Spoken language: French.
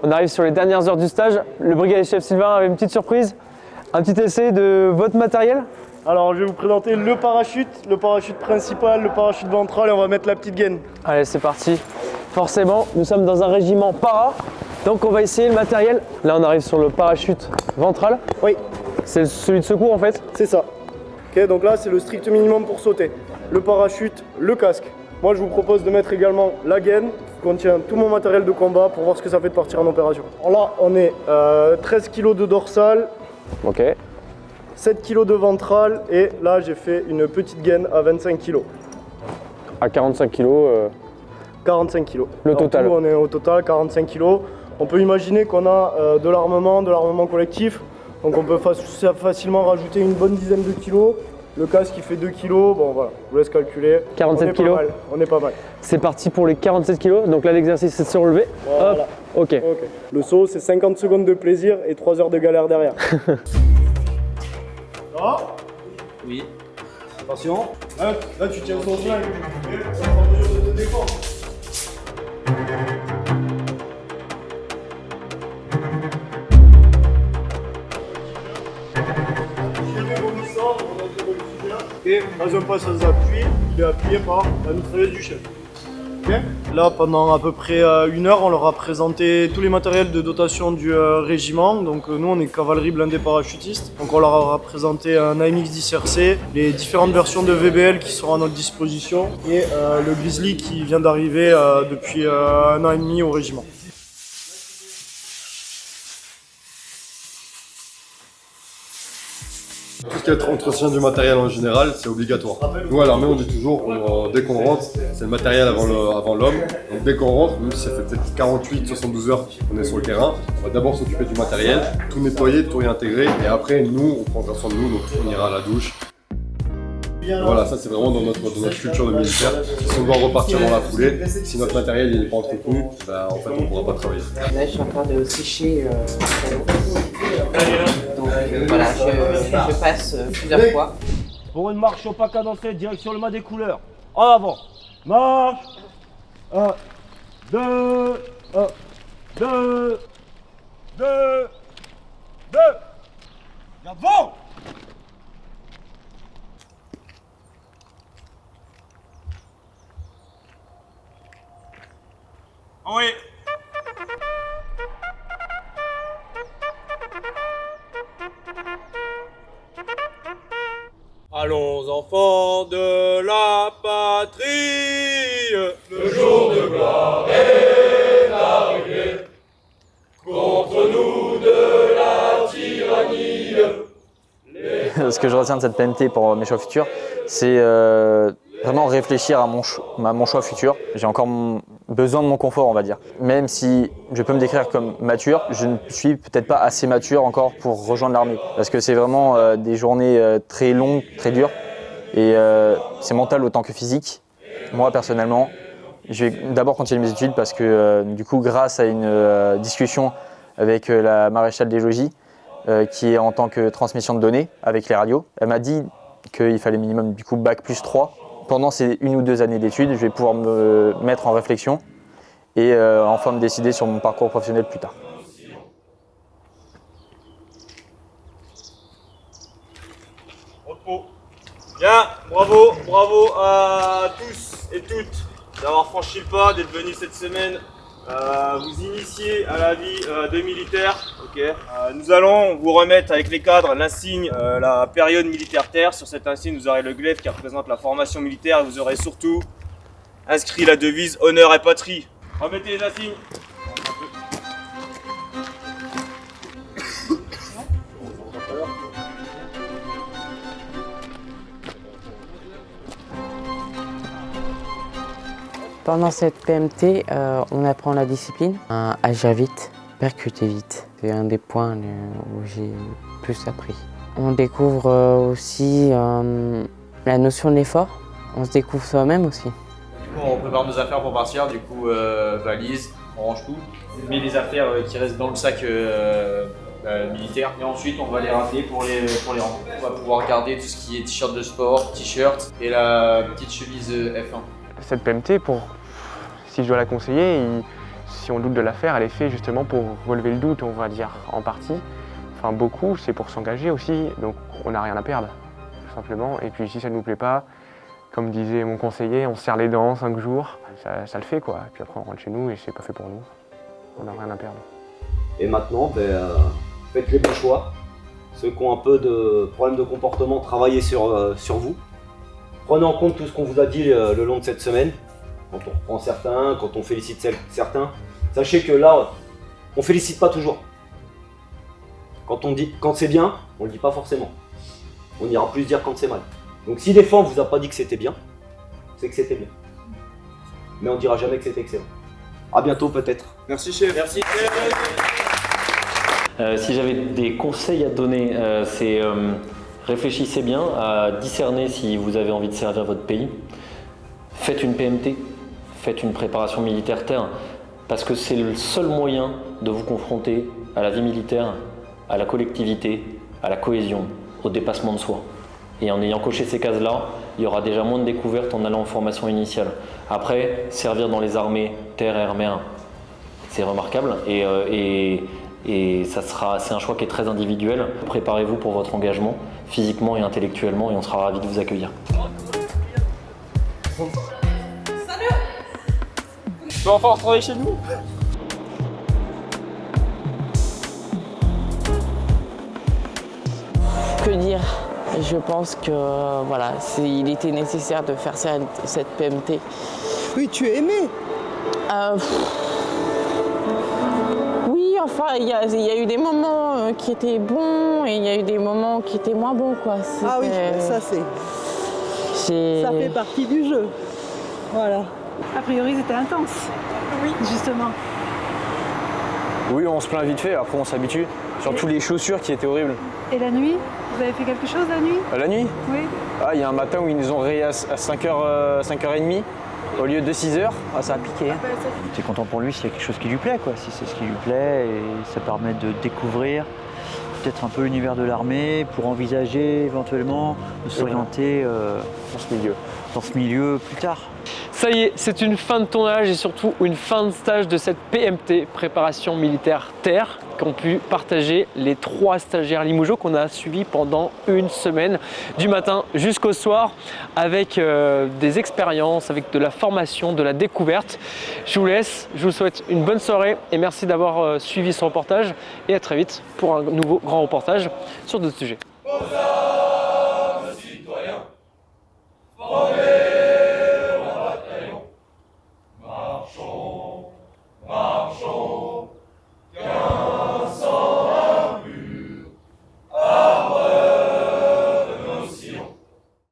On arrive sur les dernières heures du stage. Le brigadier chef Sylvain avait une petite surprise, un petit essai de votre matériel. Alors je vais vous présenter le parachute principal, le parachute ventral et on va mettre la petite gaine. Allez, c'est parti. Forcément, nous sommes dans un régiment para, donc on va essayer le matériel. Là, on arrive sur le parachute ventral. Oui, C'est celui de secours en fait. c'est ça. Ok, donc là c'est le strict minimum pour sauter. Le parachute, le casque. Moi je vous propose de mettre également la gaine qui contient tout mon matériel de combat pour voir ce que ça fait de partir en opération. Alors là on est 13 kg de dorsal, Ok. 7 kg de ventral et là j'ai fait une petite gaine à 25 kg. À 45 kg. 45 kg. Le total. On est au total 45 kg. On peut imaginer qu'on a de l'armement collectif. Donc on peut facilement rajouter une bonne dizaine de kilos. Le casque qui fait 2 kg, bon voilà, je vous laisse calculer. 47 kg. On est pas mal. C'est parti pour les 47 kg. Donc là, l'exercice, c'est de se relever. Voilà. Hop. Ok. Ok. Le saut, c'est 50 secondes de plaisir et 3 heures de galère derrière. Là. Oui. Attention. Là, tu tiens son flingue. Ça prend mesure de te défendre. Et troisième pas, ça s'appuie, il est appuyé par la mitrailleuse du chef. Okay. Là, pendant à peu près 1 heure, on leur a présenté tous les matériels de dotation du régiment. Donc nous, on est cavalerie blindée parachutiste. Donc on leur a présenté un AMX-10 RC, les différentes versions de VBL qui seront à notre disposition et le Grizzly qui vient d'arriver depuis 1 an et demi au régiment. Tout ce qui est entretien du matériel en général, c'est obligatoire. Nous à l'armée, on dit toujours, dès qu'on rentre, c'est le matériel avant l'homme. Donc dès qu'on rentre, même si ça fait peut-être 48-72 heures qu'on est sur le terrain, on va d'abord s'occuper du matériel, tout nettoyer, tout réintégrer, et après nous, on prendra soin de nous, donc on ira à la douche. Voilà, ça c'est vraiment dans notre culture de militaire. Si on doit repartir dans la foulée, si notre matériel n'est pas entretenu, ben, en fait on ne pourra pas travailler. Là, je suis en train de sécher donc voilà, je passe plusieurs fois. Pour une marche pas cadencée, direction le mât des couleurs. En avant. Marche. 1, 2, 1, 2, 2, 2. Garde vent. Oui. Allons enfants de la patrie, le jour de gloire est arrivé, contre nous de la tyrannie. Ce que je retiens de cette PMT pour mes choix futurs, c'est vraiment réfléchir à mon choix futur. J'ai encore besoin de mon confort, on va dire. Même si je peux me décrire comme mature, je ne suis peut-être pas assez mature encore pour rejoindre l'armée. Parce que c'est vraiment des journées très longues, très dures. Et c'est mental autant que physique. Moi, personnellement, je vais d'abord continuer mes études parce que du coup, grâce à une discussion avec la maréchale des logis, qui est en tant que transmission de données avec les radios, elle m'a dit qu'il fallait minimum du coup bac plus 3. Pendant ces 1 ou 2 années d'études, je vais pouvoir me mettre en réflexion et enfin me décider sur mon parcours professionnel plus tard. Repos. Bien, bravo à tous et toutes d'avoir franchi le pas, d'être venus cette semaine vous initier à la vie de militaire. Okay. Nous allons vous remettre avec les cadres l'insigne, la période militaire terre. Sur cet insigne, vous aurez le glaive qui représente la formation militaire et vous aurez surtout inscrit la devise honneur et patrie. Remettez les insignes. Pendant cette PMT, on apprend la discipline, à agir vite, percuter vite. C'est un des points où j'ai plus appris. On découvre aussi la notion de l'effort. On se découvre soi-même aussi. Du coup, on prépare nos affaires pour partir. Du coup, valise, on range tout. On met les affaires qui restent dans le sac militaire. Et ensuite, on va les ramener pour les rendre. On va pouvoir garder tout ce qui est t-shirt de sport, t-shirt et la petite chemise F1. Cette PMT, si je dois la conseiller, si on doute de l'affaire, elle est faite justement pour relever le doute, on va dire, en partie. Enfin, beaucoup, c'est pour s'engager aussi, donc on n'a rien à perdre, tout simplement. Et puis si ça ne nous plaît pas, comme disait mon conseiller, on se serre les dents 5 jours, ça le fait quoi. Et puis après on rentre chez nous et c'est pas fait pour nous. On n'a rien à perdre. Et maintenant, faites les bons choix. Ceux qui ont un peu de problème de comportement, travaillez sur vous. Prenez en compte tout ce qu'on vous a dit le long de cette semaine. Quand on reprend certains, quand on félicite certains. Sachez que là, on félicite pas toujours. Quand c'est bien, on le dit pas forcément. On ira plus dire quand c'est mal. Donc si des fois on vous a pas dit que c'était bien, c'est que c'était bien. Mais on dira jamais que c'était excellent. À bientôt peut-être. Merci chef. Merci Si j'avais des conseils à donner, c'est réfléchissez bien à discerner si vous avez envie de servir votre pays. Faites une PMT, faites une préparation militaire terre, parce que c'est le seul moyen de vous confronter à la vie militaire, à la collectivité, à la cohésion, au dépassement de soi. Et en ayant coché ces cases-là, il y aura déjà moins de découvertes en allant en formation initiale. Après, servir dans les armées, terre, air, mer, c'est remarquable et c'est un choix qui est très individuel. Préparez-vous pour votre engagement, physiquement et intellectuellement, et on sera ravis de vous accueillir. Tu peux enfin retourner chez nous? Que dire? Je pense que voilà, il était nécessaire de faire cette PMT. Oui, tu aimais. Oui, enfin, il y a eu des moments qui étaient bons et il y a eu des moments qui étaient moins bons, quoi. Ah oui, ça fait partie du jeu. Voilà. A priori, c'était intense. Oui, justement. Oui, on se plaint vite fait, après on s'habitue. Surtout les chaussures qui étaient horribles. Et la nuit? Vous avez fait quelque chose la nuit? La nuit? Oui. Ah, il y a un matin où ils nous ont réveillés à 5h30 au lieu de 6h. Ah, ça a piqué. Hein. T'es content pour lui s'il y a quelque chose qui lui plaît, quoi. Si c'est ce qui lui plaît, et ça permet de découvrir peut-être un peu l'univers de l'armée pour envisager éventuellement de s'orienter dans ce milieu plus tard. Ça y est, c'est une fin de tournage et surtout une fin de stage de cette PMT, préparation militaire terre, qu'ont pu partager les 3 stagiaires Limougeot qu'on a suivis pendant une semaine, du matin jusqu'au soir, avec des expériences, avec de la formation, de la découverte. Je vous laisse, je vous souhaite une bonne soirée et merci d'avoir suivi ce reportage et à très vite pour un nouveau grand reportage sur d'autres sujets.